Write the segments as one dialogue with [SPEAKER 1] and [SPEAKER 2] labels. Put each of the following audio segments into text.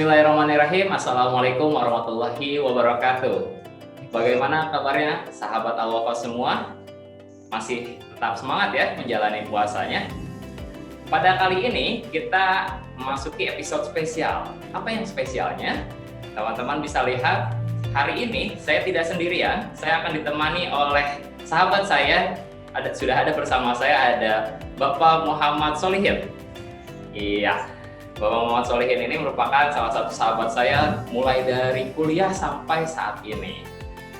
[SPEAKER 1] Bismillahirrahmanirrahim. Assalamualaikum warahmatullahi wabarakatuh. Bagaimana kabarnya sahabat Al-Wafa semua? Masih tetap semangat ya menjalani puasanya? Pada kali ini kita memasuki episode spesial. Apa yang spesialnya? Teman-teman bisa lihat, hari ini saya tidak sendirian. Saya akan ditemani oleh sahabat saya. Sudah ada bersama saya ada Bapak Muhammad Solihin. Iya, Bapak Muhammad Solihin ini merupakan salah satu sahabat saya mulai dari kuliah sampai saat ini.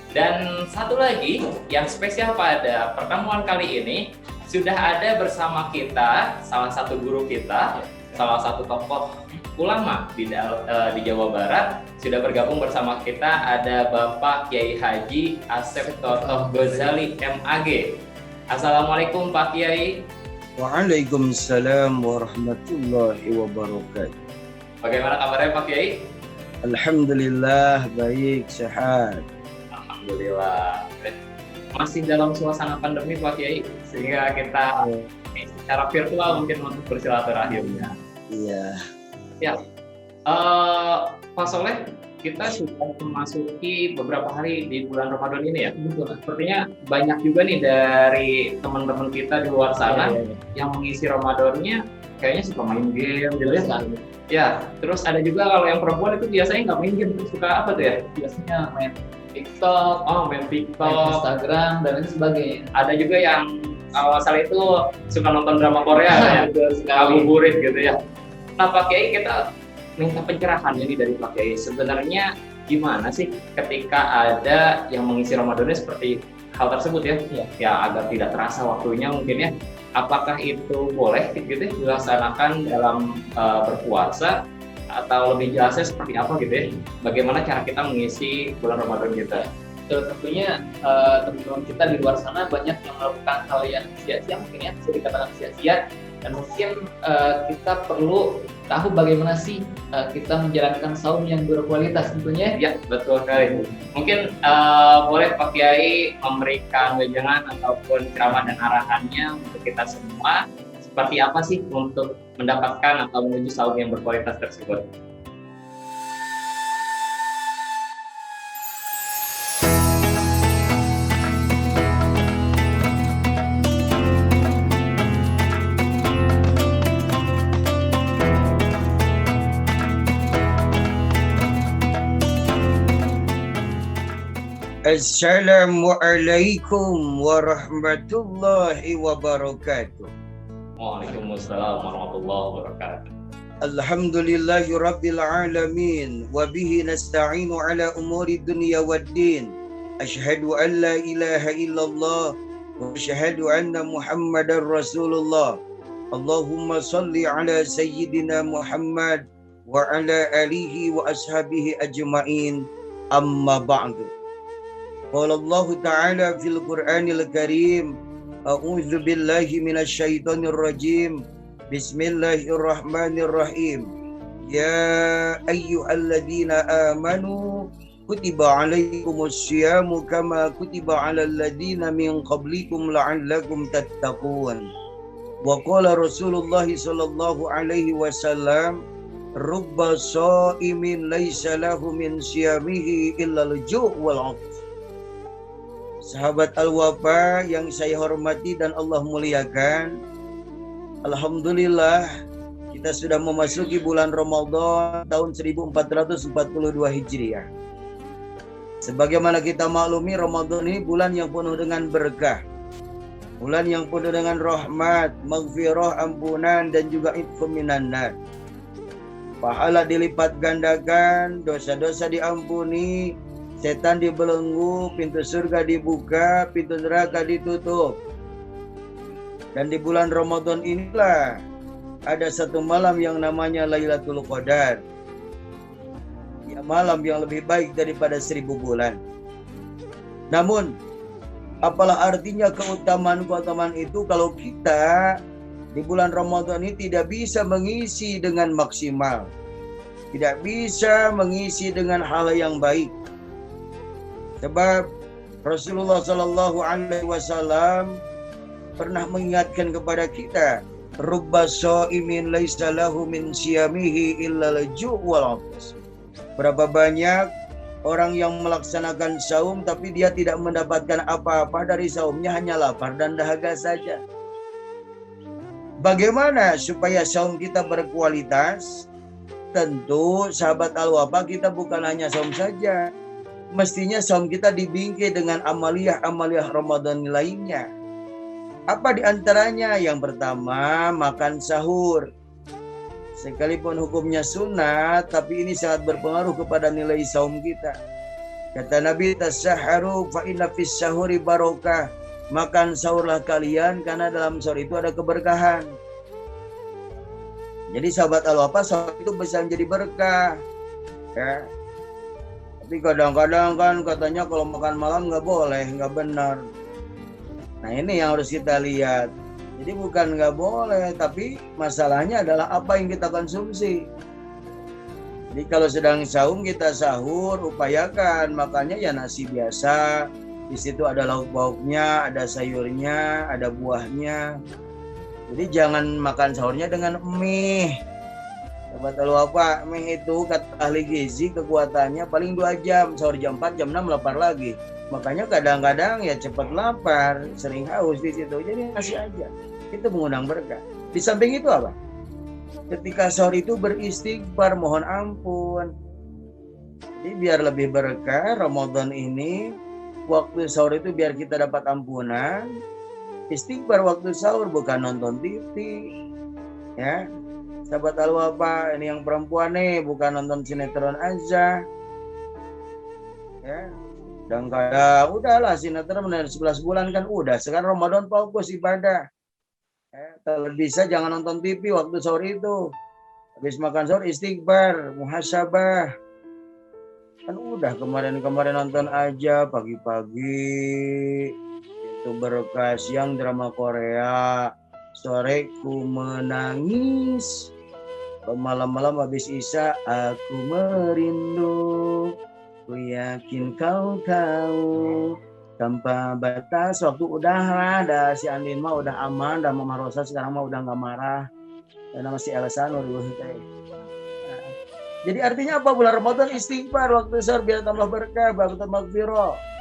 [SPEAKER 1] Dan satu lagi yang spesial pada pertemuan kali ini, sudah ada bersama kita salah satu guru kita, salah satu tokoh ulama di Jawa Barat. Sudah bergabung bersama kita ada Bapak Kiai Haji Asep Toto Ghazali MAG. Assalamualaikum Pak Kiai.
[SPEAKER 2] Waalaikumsalam warahmatullahi wabarakatuh.
[SPEAKER 1] Bagaimana kabarnya Pak Kiai?
[SPEAKER 2] Alhamdulillah baik, sehat.
[SPEAKER 1] Alhamdulillah. Masih dalam suasana pandemi Pak Kiai, sehingga kita secara virtual mungkin untuk bersilaturahimnya.
[SPEAKER 2] Iya.
[SPEAKER 1] Ya, Pak Soleh, kita sudah memasuki beberapa hari di bulan Ramadan ini ya. Sepertinya banyak juga nih dari teman-teman kita di luar sana yang mengisi Ramadannya kayaknya suka main game gitu ya. Ya, terus ada juga kalau yang perempuan itu biasanya nggak main game, suka apa tuh ya? Biasanya main TikTok, main Instagram dan lain sebagainya. Ada juga yang asal itu suka nonton drama Korea ya, ngabuburit gitu ya. Nah Pak Kiai, kita minta pencerahan ini dari Pak Kiai. Sebenarnya gimana sih ketika ada yang mengisi Ramadannya seperti hal tersebut ya? Ya agar tidak terasa waktunya mungkin ya. Apakah itu boleh gitu ya, dilaksanakan dalam berpuasa, atau lebih jelasnya seperti apa gitu ya? Bagaimana cara kita mengisi bulan Ramadan kita?
[SPEAKER 3] Tentunya teman-teman kita di luar sana banyak yang melakukan hal yang sia-sia, mungkin ya bisa dikatakan sia-sia, dan mungkin kita perlu tahu bagaimana sih kita menjalankan saum yang berkualitas tentunya.
[SPEAKER 1] Ya betul sekali. Mungkin boleh Pak Kiai memberikan wejangan ataupun ceramah dan arahannya untuk kita semua, seperti apa sih untuk mendapatkan atau menuju saum yang berkualitas tersebut.
[SPEAKER 2] Assalamualaikum warahmatullahi wabarakatuh.
[SPEAKER 1] Waalaikumsalam warahmatullahi wabarakatuh.
[SPEAKER 2] Alhamdulillahi rabbil alamin wa bihi nasta'inu ala umuri dunya waddin. Asyhadu an la ilaha illallah wa asyhadu anna Muhammadar Rasulullah. Allahumma salli ala sayyidina Muhammad wa ala alihi wa ashabihi ajma'in. Amma ba'du. Qala Allah Ta'ala fil Qur'anil Karim, a'udzu billahi minasyaitonir rajim. Bismillahirrahmanirrahim. Ya ayyuhalladzina amanu kutiba 'alaikumus syiyamu kama kutiba 'alal ladzina min qablikum la'allakum tattaqun. Wa qala Rasulullah sallallahu alaihi wasallam, rubba sha'imin laisa lahu min siyamihi illa al-ju' wal 'aths. Sahabat Al-Wafa yang saya hormati dan Allah muliakan, alhamdulillah kita sudah memasuki bulan Ramadan tahun 1442 Hijriah. Sebagaimana kita maklumi, Ramadan ini bulan yang penuh dengan berkah, bulan yang penuh dengan rahmat, maghfirah, ampunan, dan juga itqu minan nar. Pahala dilipat gandakan, dosa-dosa diampuni, setan dibelenggu, pintu surga dibuka, pintu neraka ditutup. Dan di bulan Ramadan inilah ada satu malam yang namanya Lailatul Qadar. Ya, malam yang lebih baik daripada 1000 bulan. Namun, apalah artinya keutamaan-keutamaan itu kalau kita di bulan Ramadan ini tidak bisa mengisi dengan maksimal, tidak bisa mengisi dengan hal yang baik. Sebab Rasulullah Sallallahu Alaihi Wasallam pernah mengingatkan kepada kita Rubba sha'imin laisa lahu min siyamihi illa al-ju' wal 'atas. Berapa banyak orang yang melaksanakan saum tapi dia tidak mendapatkan apa-apa dari saumnya, hanya lapar dan dahaga saja. Bagaimana supaya saum kita berkualitas? Tentu sahabat Al-Wafa, kita bukan hanya saum saja. Mestinya saum kita dibingkai dengan amaliyah-amaliyah Ramadan lainnya. Apa di antaranya? Yang pertama, makan sahur. Sekalipun hukumnya sunat, tapi ini sangat berpengaruh kepada nilai saum kita. Kata Nabi, tasahharu fa inna fis sahuri barokah. Makan sahurlah kalian karena dalam sahur itu ada keberkahan. Jadi sahabat Al-Wafa, sahur itu bisa menjadi berkah. Ya. Tapi kadang-kadang kan katanya kalau makan malam nggak boleh, nggak benar. Nah ini yang harus kita lihat. Jadi bukan nggak boleh, tapi masalahnya adalah apa yang kita konsumsi. Jadi kalau sedang saum kita sahur, upayakan makannya ya nasi biasa. Di situ ada lauk pauknya, ada sayurnya, ada buahnya. Jadi jangan makan sahurnya dengan mie. Sahabat Al-Wafa, mie itu kata ahli gizi kekuatannya paling 2 jam. Sahur jam 4, jam 6 lapar lagi. Makanya kadang-kadang ya cepat lapar, sering haus di situ. Jadi nasi aja. Itu mengundang berkah. Di samping itu apa? Ketika sahur itu beristighfar, mohon ampun. Jadi biar lebih berkah Ramadan ini, waktu sahur itu biar kita dapat ampunan. Istighfar waktu sahur, bukan nonton TV. Ya. Sahabat Al-Wafa, ini yang perempuan nih, bukan nonton sinetron aja. Ya. Dan kadang udahlah sinetron 11 bulan kan udah. Sekarang Ramadan fokus ibadah. Ya, kalau bisa jangan nonton TV waktu sahur itu. Habis makan sahur istighfar, muhasabah. Kan udah kemarin nonton aja pagi-pagi. Itu berkah, siang drama Korea, sore ku menangis, malam-malam habis isya aku merindu, ku yakin kau tahu tanpa batas. Waktu udah ada si Andin mah udah aman, dan Mama Rosa sekarang mah udah nggak marah, dan masih Elsa Jadi artinya apa? Bulan Ramadan istighfar waktu sahur biar tambah berkah, tambah magfirah.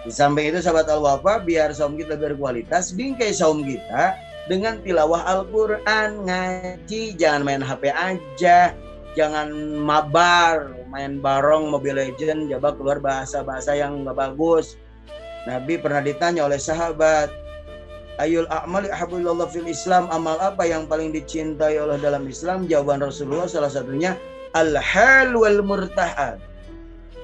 [SPEAKER 2] Di samping itu sahabat Al-Wafa, biar saum kita berkualitas, bingkai saum kita dengan tilawah Al-Quran, ngaji, jangan main HP aja, jangan mabar, main barong, Mobile Legend, coba keluar bahasa-bahasa yang nggak bagus. Nabi pernah ditanya oleh sahabat, Ayul a'mali ahabulillah fil Islam, amal apa yang paling dicintai Allah dalam Islam? Jawaban Rasulullah salah satunya al-hal wal murtahal.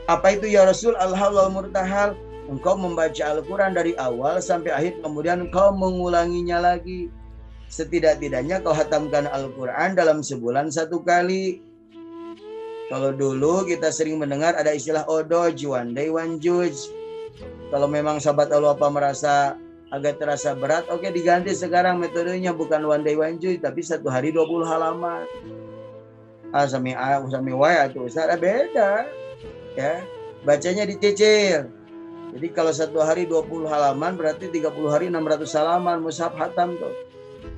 [SPEAKER 2] Apa itu ya Rasul? Al-hal wal murtahal. Engkau membaca Al-Quran dari awal sampai akhir, kemudian kau mengulanginya lagi. Setidak-tidaknya kau hatamkan Al-Quran dalam sebulan 1 kali. Kalau dulu kita sering mendengar ada istilah odoj, one day one juj. Kalau memang sahabat Al-Wafa merasa agak terasa berat, oke, diganti sekarang metodenya bukan one day one juj, tapi 1 hari 20 halaman. Sami wa atau Ustaz beda. Ya, bacanya dicicil. Jadi kalau 1 hari 20 halaman berarti 30 hari 600 halaman mushaf hatam tuh.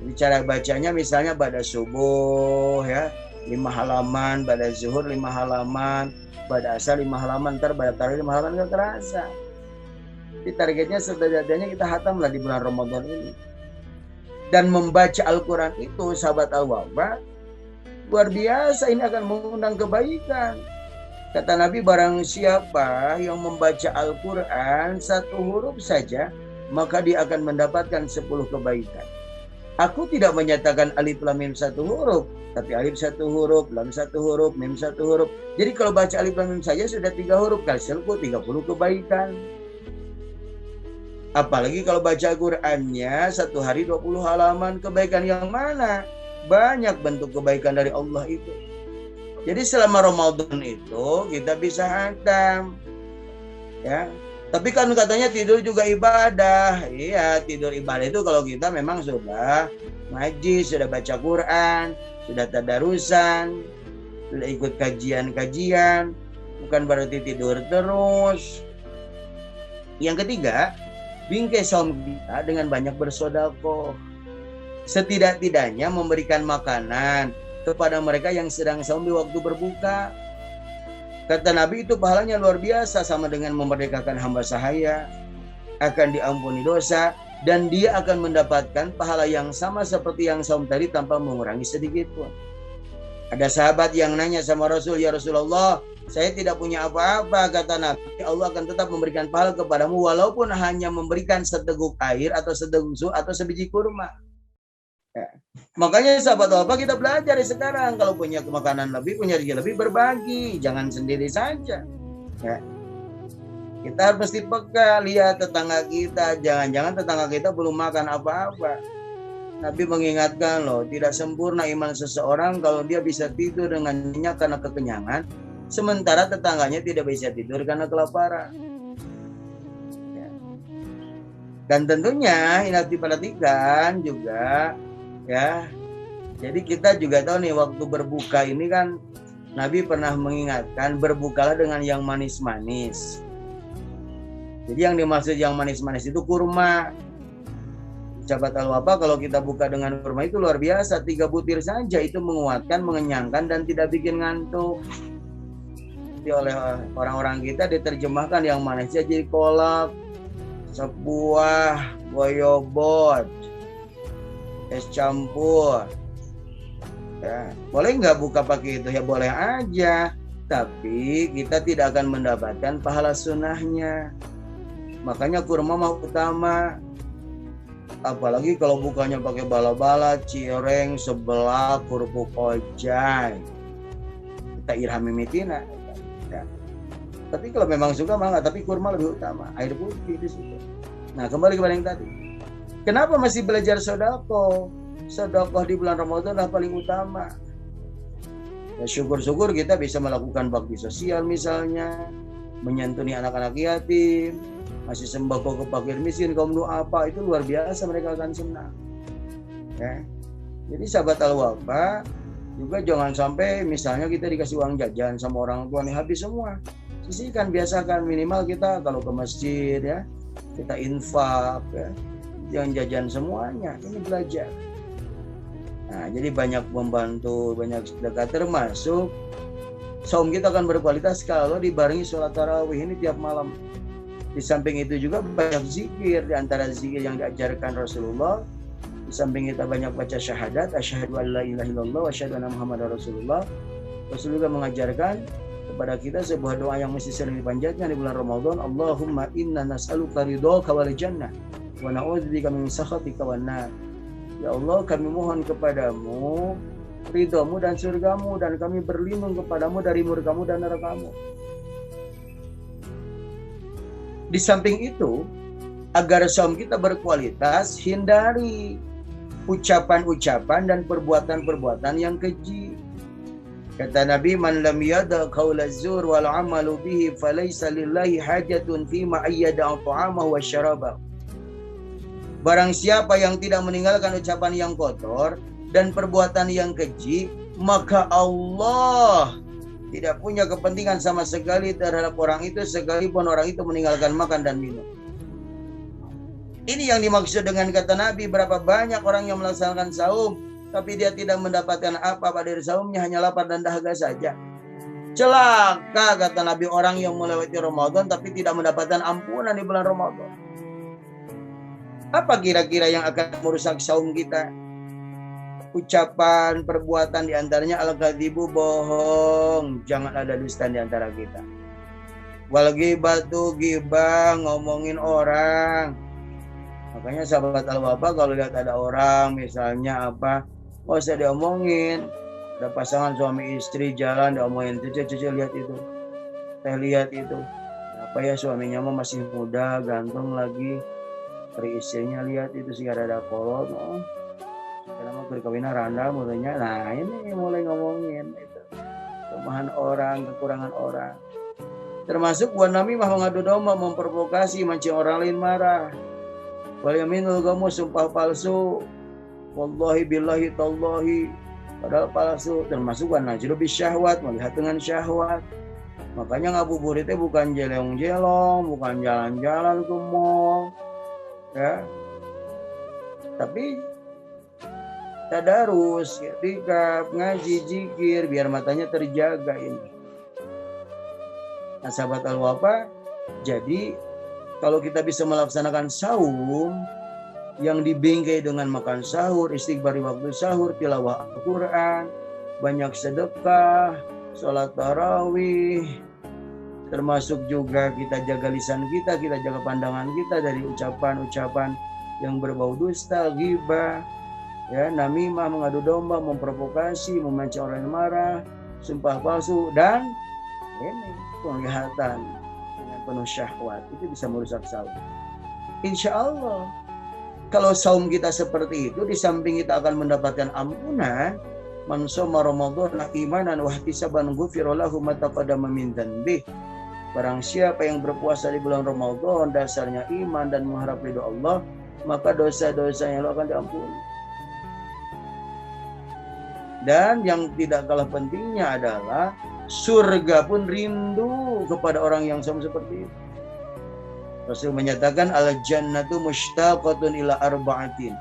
[SPEAKER 2] Jadi cara bacanya misalnya pada subuh ya 5 halaman, pada zuhur 5 halaman, pada asar 5 halaman, ntar pada tarawih 5 halaman, nggak terasa. Jadi targetnya setidaknya kita hatam lah di bulan Ramadan ini. Dan membaca Al-Quran itu sahabat Al-Wafa luar biasa, ini akan mengundang kebaikan. Kata Nabi, barang siapa yang membaca Al-Quran 1 huruf saja, maka dia akan mendapatkan 10 kebaikan. Aku tidak menyatakan alif lam mim 1 huruf, tapi alif 1 huruf, lam 1 huruf, mim 1 huruf. Jadi kalau baca alif lam mim saja sudah 3 huruf, kalsilku 30 kebaikan. Apalagi kalau baca Qurannya 1 hari 20 halaman, kebaikan yang mana? Banyak bentuk kebaikan dari Allah itu. Jadi selama Ramadan itu kita bisa hatam. Ya. Tapi kan katanya tidur juga ibadah. Iya, tidur ibadah itu kalau kita memang sudah ngaji, sudah baca Quran, sudah tadarusan, sudah ikut kajian-kajian, bukan berarti tidur terus. Yang ketiga, bingkai saum kita dengan banyak bersedekah. Setidak-tidaknya memberikan makanan kepada mereka yang sedang saum di waktu berbuka. Kata Nabi itu pahalanya luar biasa, sama dengan memerdekakan hamba sahaya, akan diampuni dosa, dan dia akan mendapatkan pahala yang sama seperti yang saum tadi tanpa mengurangi sedikit pun. Ada sahabat yang nanya sama Rasul, ya Rasulullah, saya tidak punya apa-apa. Kata Nabi, Allah akan tetap memberikan pahala kepadamu walaupun hanya memberikan seteguk air atau seteguk susu atau sebiji kurma. Ya. Makanya sahabat apa kita belajar sekarang, kalau punya makanan lebih, punya rezeki lebih, berbagi, jangan sendiri saja. Ya. Kita harus mesti peka, lihat tetangga kita, jangan-jangan tetangga kita belum makan apa-apa. Nabi mengingatkan loh, tidak sempurna iman seseorang kalau dia bisa tidur dengan nyenyak karena kekenyangan, sementara tetangganya tidak bisa tidur karena kelaparan. Ya. Dan tentunya ini harus diperhatikan juga. Ya, jadi kita juga tahu nih waktu berbuka ini kan Nabi pernah mengingatkan berbukalah dengan yang manis-manis. Jadi yang dimaksud yang manis-manis itu kurma. Sahabat al-wafa, kalau kita buka dengan kurma itu luar biasa, 3 butir saja itu menguatkan, mengenyangkan dan tidak bikin ngantuk. Jadi oleh orang-orang kita diterjemahkan yang manisnya jadi kolak, sebuah, boyobot, es campur. Ya, boleh nggak buka pakai itu? Ya boleh aja, tapi kita tidak akan mendapatkan pahala sunnahnya. Makanya kurma mah utama. Apalagi kalau bukanya pakai bala-bala, cireng, sebelak, kerupuk ojai, kita irhami mitina. Ya. Tapi kalau memang suka mah nggak, tapi kurma lebih utama, air putih di situ. Nah, kembali kepada yang tadi. Kenapa masih belajar sedekah? Sedekah di bulan Ramadan adalah paling utama. Ya, syukur-syukur kita bisa melakukan bakti sosial misalnya, menyantuni anak-anak yatim, masih sembako ke fakir miskin, kaum duafa, itu luar biasa, mereka akan senang. Ya. Jadi sahabat al-wafa juga jangan sampai misalnya kita dikasih uang jajan sama orang tua nih habis semua. Sisihkan, biasakan minimal kita kalau ke masjid ya, kita infak ya. Jangan jajan semuanya, ini belajar. Nah, jadi banyak membantu, banyak sedekah, termasuk saum kita akan berkualitas kalau dibarengi sholat tarawih ini tiap malam. Di samping itu juga banyak zikir, di antara zikir yang diajarkan Rasulullah, di samping kita banyak baca syahadat, asyhadu an la ilaha illallah wa asyhadu anna muhammadar rasulullah. Rasulullah mengajarkan kepada kita sebuah doa yang mesti sering dipanjatkan di bulan Ramadan, Allahumma inna nas'aluka ridhaka wal jannah wa na'udzubika min sakhatika wan nar. Ya Allah, kami mohon kepadamu ridhamu dan surgamu, dan kami berlindung kepadamu dari murkamu dan nerakamu. Di samping itu, agar saum kita berkualitas, hindari ucapan-ucapan dan perbuatan-perbuatan yang keji. Kata Nabi, man lam yada qaula zur wal amalu bihi falaysa lillahi hajatun fima ayyada ta'amahu wa syarabahu. Barang siapa yang tidak meninggalkan ucapan yang kotor dan perbuatan yang keji, maka Allah tidak punya kepentingan sama sekali terhadap orang itu, sekalipun orang itu meninggalkan makan dan minum. Ini yang dimaksud dengan kata Nabi, berapa banyak orang yang melaksanakan saum, tapi dia tidak mendapatkan apa-apa dari saumnya, hanya lapar dan dahaga saja. Celaka, kata Nabi, orang yang melewati Ramadan tapi tidak mendapatkan ampunan di bulan Ramadan. Apa kira-kira yang akan merusak saum kita? Ucapan, perbuatan, diantaranya al-kadzibu, bohong, jangan ada dusta di antara kita. Wal ghibatu, ghibah, ngomongin orang. Makanya sahabat al-wafa kalau lihat ada orang misalnya apa, oh saya diomongin, ada pasangan suami istri jalan diomongin, cucu lihat itu, saya lihat itu, apa ya suaminya mah masih muda, ganteng lagi, dari istrinya lihat itu sih ada kolot, oh. Karena mau berkawinnya randa mulainya, nah ini mulai ngomongin itu kelemahan orang, kekurangan orang. Termasuk buat Nabi mah mengadu domba, memprovokasi, mancing orang lain marah. Wal yaminul ghamus, sumpah palsu, wallahi billahi tallahi, padahal palsu. Termasuk buat najru bisyahwat, melihat dengan syahwat. Makanya ngabuburit itu bukan jelong-jelong, bukan jalan-jalan ke mall, ya. Tapi tadarus, i'tikaf, ngaji, zikir, biar matanya terjaga ini. Nah, sahabat Al-Wafa, jadi kalau kita bisa melaksanakan saum yang dibingkai dengan makan sahur, istighfar di waktu sahur, tilawah Al-Quran, banyak sedekah, sholat tarawih, termasuk juga kita jaga lisan kita jaga pandangan kita dari ucapan-ucapan yang berbau dusta, ghibah, ya, namimah, mengadu domba, memprovokasi, memancing orang yang marah, sumpah palsu, dan ini penglihatan dengan penuh syahwat, itu bisa merusak saum. Insya Allah, kalau saum kita seperti itu, di samping kita akan mendapatkan ampunan, man shoma ramadhana imanan wa ihtisaban ghufira lahu ma taqaddama min dzanbih. Barang siapa yang berpuasa di bulan Ramadan dasarnya iman dan mengharap ridho Allah, maka dosa-dosanya akan diampuni. Dan yang tidak kalah pentingnya adalah surga pun rindu kepada orang yang sama seperti itu. Rasul menyatakan al-jannatu mushtaqatun ila arba'atin.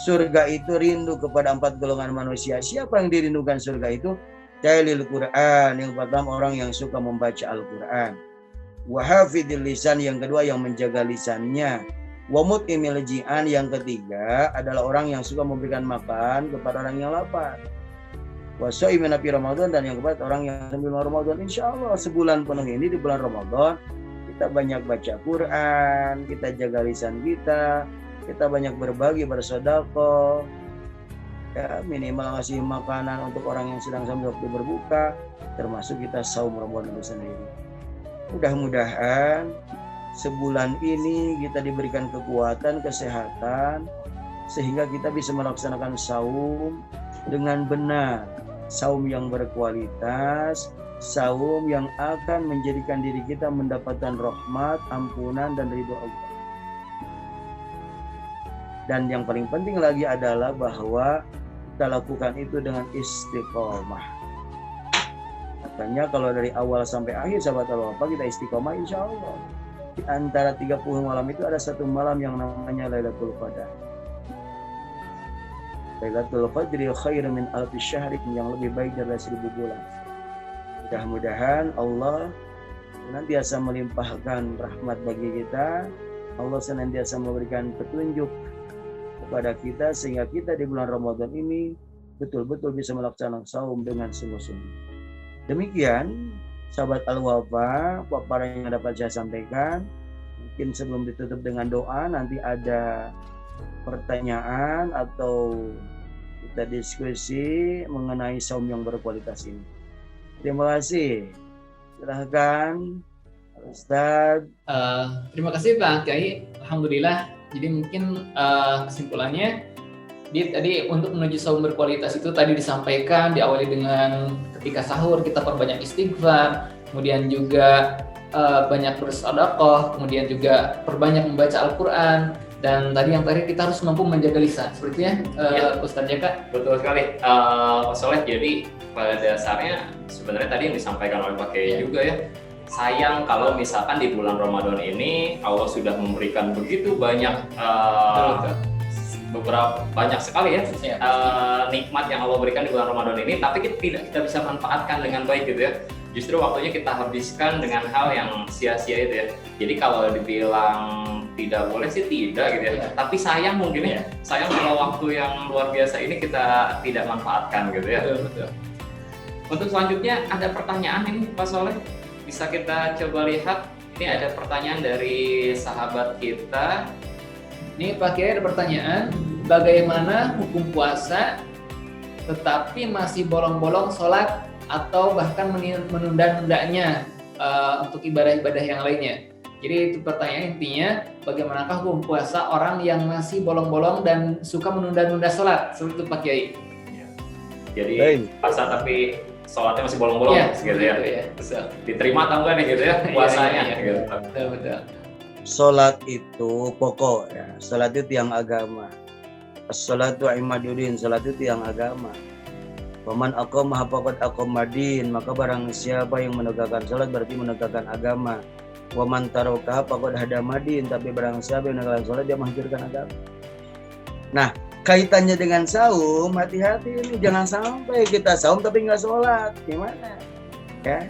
[SPEAKER 2] Surga itu rindu kepada 4 golongan manusia. Siapa yang dirindukan surga itu? Talil Quran, yang pertama orang yang suka membaca Al-Quran. Wa hafidil lisan, yang kedua yang menjaga lisannya. Wa mut'imil ji'an, yang ketiga adalah orang yang suka memberikan makan kepada orang yang lapar. Wa shaimin fi Ramadan, dan yang keempat orang yang sambil Ramadan. Insyaallah sebulan penuh ini di bulan Ramadan kita banyak baca Quran, kita jaga lisan kita banyak berbagi, bersedekah, ya, minimal ngasih makanan untuk orang yang sedang sambil waktu berbuka, termasuk kita saum Ramadan itu sendiri. Mudah-mudahan sebulan ini kita diberikan kekuatan, kesehatan, sehingga kita bisa melaksanakan saum dengan benar, saum yang berkualitas, saum yang akan menjadikan diri kita mendapatkan rahmat, ampunan, dan ridho Allah. Dan yang paling penting lagi adalah bahwa kita lakukan itu dengan istiqomah. Makanya kalau dari awal sampai akhir sahabat Al-Wafa kita istiqomah, insya Allah di antara 30 malam itu ada satu malam yang namanya Lailatul Qadar. Lailatul Qadri khairun min alfi syahrin, yang lebih baik dari 1000 bulan. Mudah-mudahan Allah senantiasa melimpahkan rahmat bagi kita. Allah senantiasa memberikan petunjuk kepada kita sehingga kita di bulan Ramadan ini betul-betul bisa melaksanakan saum dengan sungguh-sungguh. Demikian sahabat Al-Wafa, paparan yang dapat saya sampaikan. Mungkin sebelum ditutup dengan doa, nanti ada pertanyaan atau kita diskusi mengenai saum yang berkualitas ini. Terima kasih. Silahkan Ustaz.
[SPEAKER 3] Terima kasih Pak Kiai. Alhamdulillah. Jadi mungkin kesimpulannya tadi untuk menuju saum berkualitas itu tadi disampaikan diawali dengan ketika sahur kita perbanyak istighfar, kemudian juga banyak bersedekah, kemudian juga perbanyak membaca Al-Quran, dan tadi yang terakhir kita harus mampu menjaga lisan. Seperti ya, Ustaz Jaka.
[SPEAKER 1] Betul sekali, Pak Soleh. Jadi pada dasarnya sebenarnya tadi yang disampaikan oleh Pak Kiai juga ya. Sayang kalau misalkan di bulan Ramadan ini Allah sudah memberikan begitu banyak banyak sekali ya nikmat yang Allah berikan di bulan Ramadan ini, tapi kita bisa manfaatkan dengan baik gitu ya. Justru waktunya kita habiskan dengan hal yang sia-sia itu ya. Jadi kalau dibilang tidak boleh sih tidak gitu ya. Tapi sayang mungkin ya. Sayang kalau waktu yang luar biasa ini kita tidak manfaatkan gitu ya.
[SPEAKER 3] Betul.
[SPEAKER 1] Untuk selanjutnya ada pertanyaan ini Pak Soleh. Bisa kita coba lihat. Ini ada pertanyaan dari sahabat kita.
[SPEAKER 3] Ini Pak Kiai ada pertanyaan, bagaimana hukum puasa tetapi masih bolong-bolong sholat atau bahkan menunda-nundanya untuk ibadah-ibadah yang lainnya. Jadi itu pertanyaan intinya, bagaimanakah hukum puasa orang yang masih bolong-bolong dan suka menunda-nunda sholat, seperti itu Pak Kiai.
[SPEAKER 1] Jadi puasa tapi sholatnya masih bolong-bolong gitu ya. Diterima atau enggak nih gitu ya puasanya gitu.
[SPEAKER 3] Betul.
[SPEAKER 2] Salat itu pokok ya. Salat itu tiang agama. As-salatu imaduddin, salat itu tiang agama. Waman aqamaha faqad aqamadin, maka barang siapa yang menegakkan salat berarti menegakkan agama. Waman tarakaha faqad hadamadin, tapi barang siapa yang menegakkan salat dia menghancurkan agama. Nah, kaitannya dengan saum, hati-hati ini, jangan sampai kita saum tapi nggak sholat, gimana? Ya,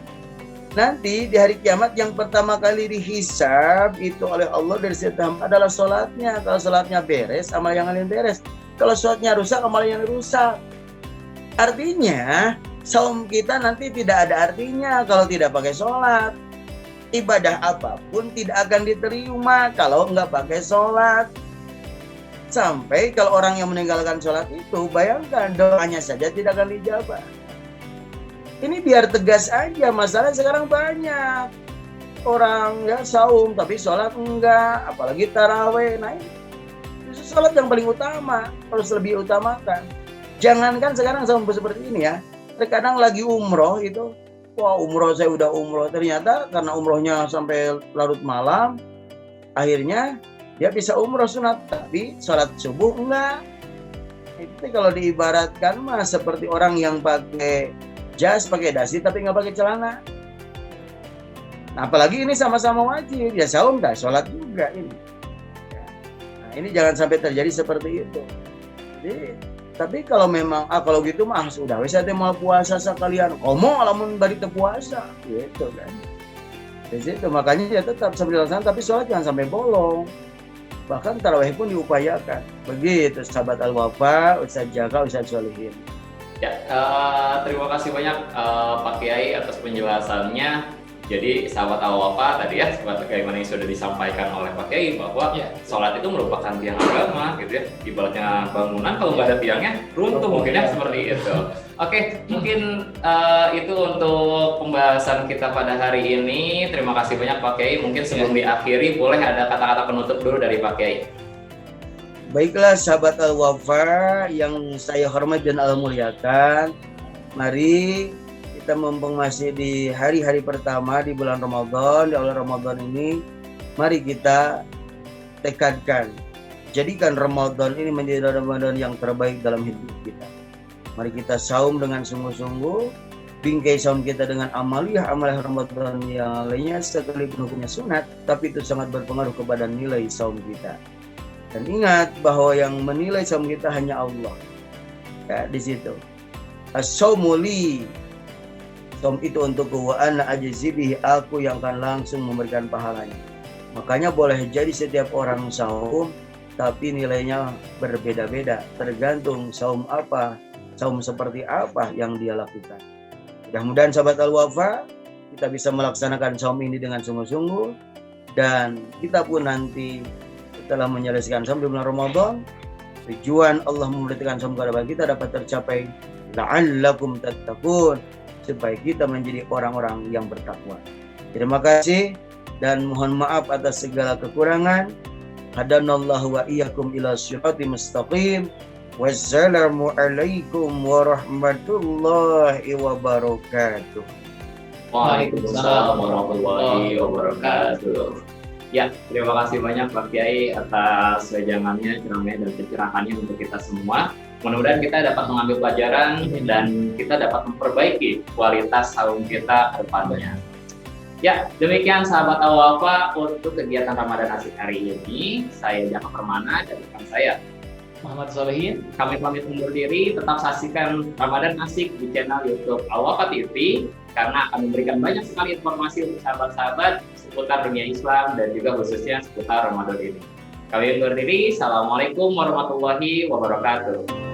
[SPEAKER 2] nanti di hari kiamat yang pertama kali dihisab itu oleh Allah dari setiap hamba adalah sholatnya. Kalau sholatnya beres, amal yang lain beres. Kalau sholatnya rusak, amal yang rusak. Artinya saum kita nanti tidak ada artinya kalau tidak pakai sholat. Ibadah apapun tidak akan diterima kalau nggak pakai sholat. Sampai kalau orang yang meninggalkan sholat itu, bayangkan doanya saja tidak akan dijabah. Ini biar tegas aja, masalah sekarang banyak orang ya saum tapi sholat enggak, apalagi taraweh. Nah ini justru sholat yang paling utama, harus lebih utamakan. Jangankan sekarang saum seperti ini ya, terkadang lagi umroh itu, wah umroh saya udah umroh, ternyata karena umrohnya sampai larut malam, akhirnya dia bisa umroh sunat, tapi sholat subuh enggak. Itu kalau diibaratkan mah seperti orang yang pakai jas, pakai dasi, tapi nggak pakai celana. Nah, apalagi ini sama-sama wajib, ya saum dah, sholat juga ini. Nah, ini jangan sampai terjadi seperti itu. Jadi, tapi kalau memang, kalau gitu mah sudah, wes ada mau puasa sekalian, komo alamun bari teu puasa, gitu kan. Di situ makanya ya tetap sambil dilaksanakan, tapi sholat jangan sampai bolong. Bahkan tarawih pun diupayakan. Begitu sahabat Al-Wafa, Ustaz Jaka, Ustaz Solihin.
[SPEAKER 1] Ya, terima kasih banyak Pak Kiai atas penjelasannya. Jadi sahabat Al-Wafa tadi ya, sebagaimana yang sudah disampaikan oleh Pak Kiai bahwa sholat itu merupakan tiang agama, gitu ya. Ibaratnya bangunan kalau nggak ada tiangnya runtuh mungkin ya seperti itu. Oke, mungkin itu untuk pembahasan kita pada hari ini. Terima kasih banyak Pak Kiai. Mungkin sebelum diakhiri boleh ada kata-kata penutup dulu dari Pak Kiai.
[SPEAKER 2] Baiklah sahabat Al-Wafa yang saya hormat dan al-muliakan, mari kita mumpung masih di hari-hari pertama di bulan Ramadan, di awal Ramadan ini, mari kita tekadkan, jadikan Ramadan ini menjadi Ramadan yang terbaik dalam hidup kita. Mari kita saum dengan sungguh-sungguh, bingkai saum kita dengan amaliah Ramadan yang lainnya, sekalipun hukumnya sunat, tapi itu sangat berpengaruh kepada nilai saum kita. Dan ingat bahwa yang menilai saum kita hanya Allah. Ya, di situ. As-saumu li. Saum itu untukku, wa ana ajzi bihi, aku yang akan langsung memberikan pahalanya. Makanya boleh jadi setiap orang saum, tapi nilainya berbeda-beda, tergantung saum apa, saum seperti apa yang dia lakukan. Mudah-mudahan sahabat Al-Wafa, kita bisa melaksanakan saum ini dengan sungguh-sungguh, dan kita pun nanti setelah menyelesaikan saum di bulan Ramadan, tujuan Allah memberikan saum kepada kita dapat tercapai, la'allakum tattaqun, supaya kita menjadi orang-orang yang bertakwa. Terima kasih dan mohon maaf atas segala kekurangan. Hadanallahu wa iyyakum ila siratal mustaqim. Wassalamualaikum warahmatullahi wabarakatuh.
[SPEAKER 1] Waalaikumsalam warahmatullahi wabarakatuh. Ya, terima kasih banyak Pak Kiai atas wejangannya, ceramahnya, dan pencerahannya untuk kita semua. Mudah-mudahan kita dapat mengambil pelajaran dan kita dapat memperbaiki kualitas saum kita ke depannya. Ya, demikian sahabat Al-Wafa untuk kegiatan Ramadan Asik hari ini. Saya Jaka Permana dan rekan saya
[SPEAKER 3] Muhammad Solihin.
[SPEAKER 1] Kami pamit undur diri, tetap saksikan Ramadan Asik di channel YouTube Al-Wafa TV karena akan memberikan banyak sekali informasi untuk sahabat-sahabat seputar dunia Islam dan juga khususnya seputar Ramadan ini. Kami undur diri. Assalamualaikum warahmatullahi wabarakatuh.